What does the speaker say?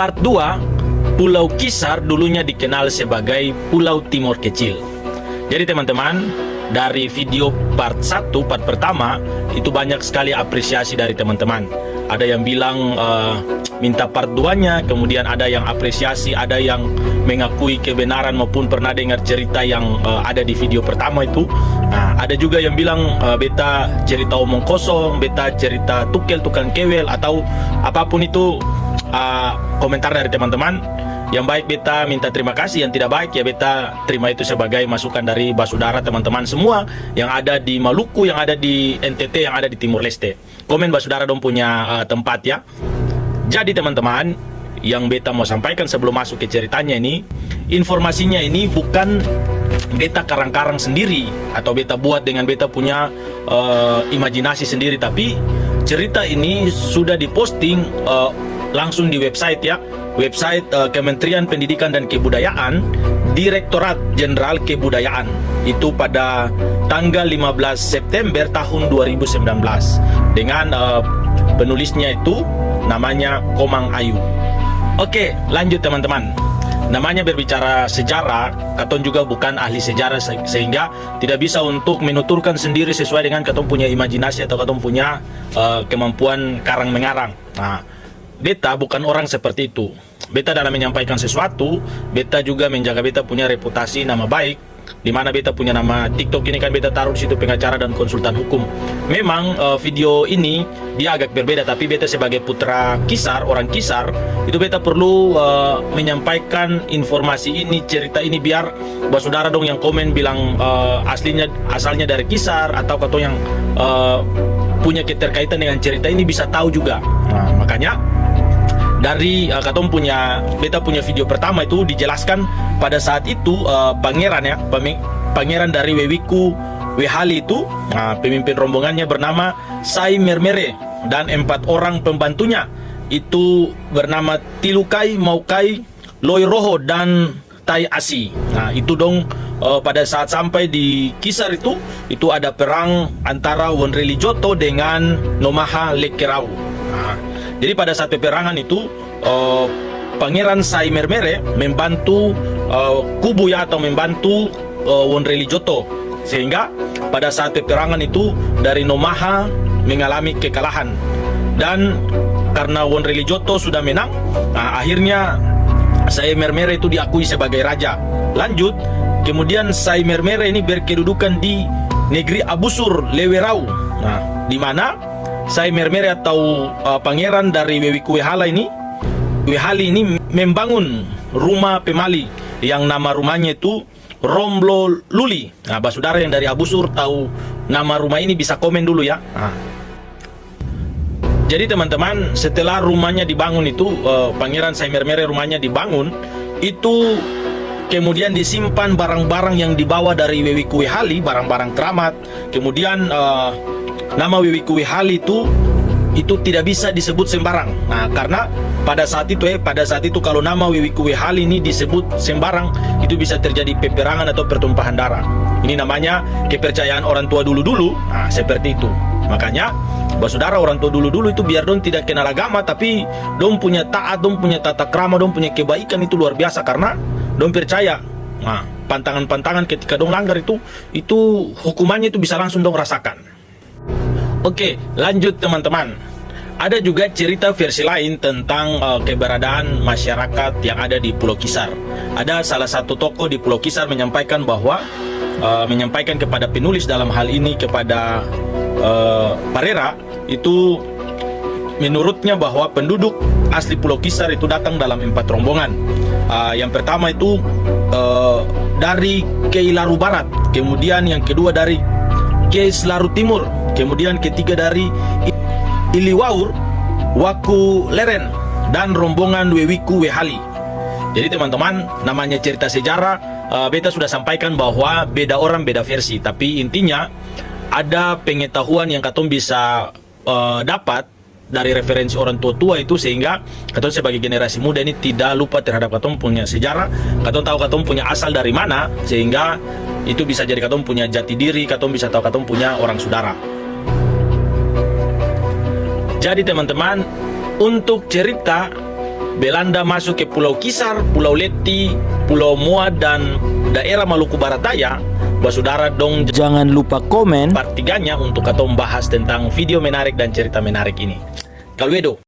part 2, Pulau Kisar dulunya dikenal sebagai Pulau Timur Kecil. Jadi teman-teman, dari video part 1, part pertama, itu banyak sekali apresiasi dari teman-teman. Ada yang bilang minta part 2-nya, kemudian ada yang apresiasi, ada yang mengakui kebenaran maupun pernah dengar cerita yang ada di video pertama itu. Nah, ada juga yang bilang beta cerita omong kosong, beta cerita tukel, tukang kewel, atau apapun itu. Komentar dari teman-teman. Yang baik beta minta terima kasih, yang tidak baik ya beta terima itu sebagai masukan dari basudara teman-teman semua yang ada di Maluku, yang ada di NTT, yang ada di Timur Leste. Komen basudara dong punya tempat ya. Jadi teman-teman, yang beta mau sampaikan sebelum masuk ke ceritanya ini, informasinya ini bukan beta karang-karang sendiri atau beta buat dengan beta punya imajinasi sendiri, tapi cerita ini sudah diposting langsung di website ya, website Kementerian Pendidikan dan Kebudayaan, Direktorat Jenderal Kebudayaan, itu pada tanggal 15 September tahun 2019 dengan penulisnya itu namanya Komang Ayu. Oke, lanjut teman-teman. Namanya berbicara sejarah, katon juga bukan ahli sejarah sehingga tidak bisa untuk menuturkan sendiri sesuai dengan katon punya imajinasi atau katon punya kemampuan karang mengarang. Nah, beta bukan orang seperti itu. Beta dalam menyampaikan sesuatu, beta juga menjaga beta punya reputasi, nama baik. Di mana beta punya nama TikTok ini kan beta taruh di situ pengacara dan konsultan hukum. Memang video ini dia agak berbeda, tapi beta sebagai putra Kisar, orang Kisar, itu beta perlu menyampaikan informasi ini, cerita ini biar saudara dong yang komen bilang asalnya dari Kisar atau katong yang punya keterkaitan dengan cerita ini bisa tahu juga. Nah, makanya dari beta punya video pertama itu dijelaskan pada saat itu pangeran ya, pangeran dari Wewiku Wehali itu, pemimpin rombongannya bernama Sai Mermere dan 4 orang pembantunya itu bernama Tilukai, Maukai, Loiroho dan Tai Asi. Nah, itu dong pada saat sampai di Kisar itu ada perang antara Wonreli Joto dengan Nomaha Lekerau. Nah, jadi pada saat peperangan itu Pangeran Sai Mermere membantu kubu ya, atau membantu Wonreli Joto, sehingga pada saat peperangan itu dari Nomaha mengalami kekalahan dan karena Wonreli Joto sudah menang, nah, akhirnya Sai Mermere itu diakui sebagai raja. Lanjut, kemudian Sai Mermere ini berkedudukan di negeri Abusur Lewerau. Nah, di mana Sai Mermere atau pangeran dari Wewiku Wehali ini membangun rumah pemali yang nama rumahnya itu Romblo Luli. Nah, basudara yang dari Abusur tahu nama rumah ini bisa komen dulu ya. Nah, jadi teman-teman, setelah rumahnya dibangun itu, Pangeran Sai Mermere rumahnya dibangun, itu kemudian disimpan barang-barang yang dibawa dari Wewiku Wehali, barang-barang keramat. Kemudian nama Wewiku Wehali itu tidak bisa disebut sembarang. Nah, karena pada saat itu kalau nama Wewiku Wehali ini disebut sembarang, itu bisa terjadi peperangan atau pertumpahan darah. Ini namanya kepercayaan orang tua dulu-dulu. Nah, seperti itu. Makanya saudara, orang tua dulu-dulu itu biar dong tidak kenal agama, tapi dong punya taat, dong punya tata krama, dong punya kebaikan itu luar biasa karena dong percaya. Nah, pantangan-pantangan ketika dong langgar itu hukumannya itu bisa langsung dong rasakan. Oke, lanjut teman-teman. Ada juga cerita versi lain tentang keberadaan masyarakat yang ada di Pulau Kisar. Ada salah satu tokoh di Pulau Kisar menyampaikan kepada penulis, dalam hal ini kepada Parera, itu menurutnya bahwa penduduk asli Pulau Kisar itu datang dalam 4 rombongan. Yang pertama itu dari Keilaru Barat, kemudian yang kedua dari Keislaru Timur, kemudian ketiga dari Iliwaur, Waku Leren, dan rombongan Wewiku Wehali. Jadi teman-teman, namanya cerita sejarah, beta sudah sampaikan bahwa beda orang beda versi, tapi intinya ada pengetahuan yang katong bisa dapat dari referensi orang tua-tua itu, sehingga katong sebagai generasi muda ini tidak lupa terhadap katong punya sejarah, katong tahu katong punya asal dari mana, sehingga itu bisa jadi katong punya jati diri, katong bisa tahu katong punya orang saudara. Jadi teman-teman, untuk cerita Belanda masuk ke Pulau Kisar, Pulau Leti, Pulau Moa, dan daerah Maluku Barat Daya, saudara dong jangan lupa komen part 3-nya untuk kita membahas tentang video menarik dan cerita menarik ini. Kalwedo.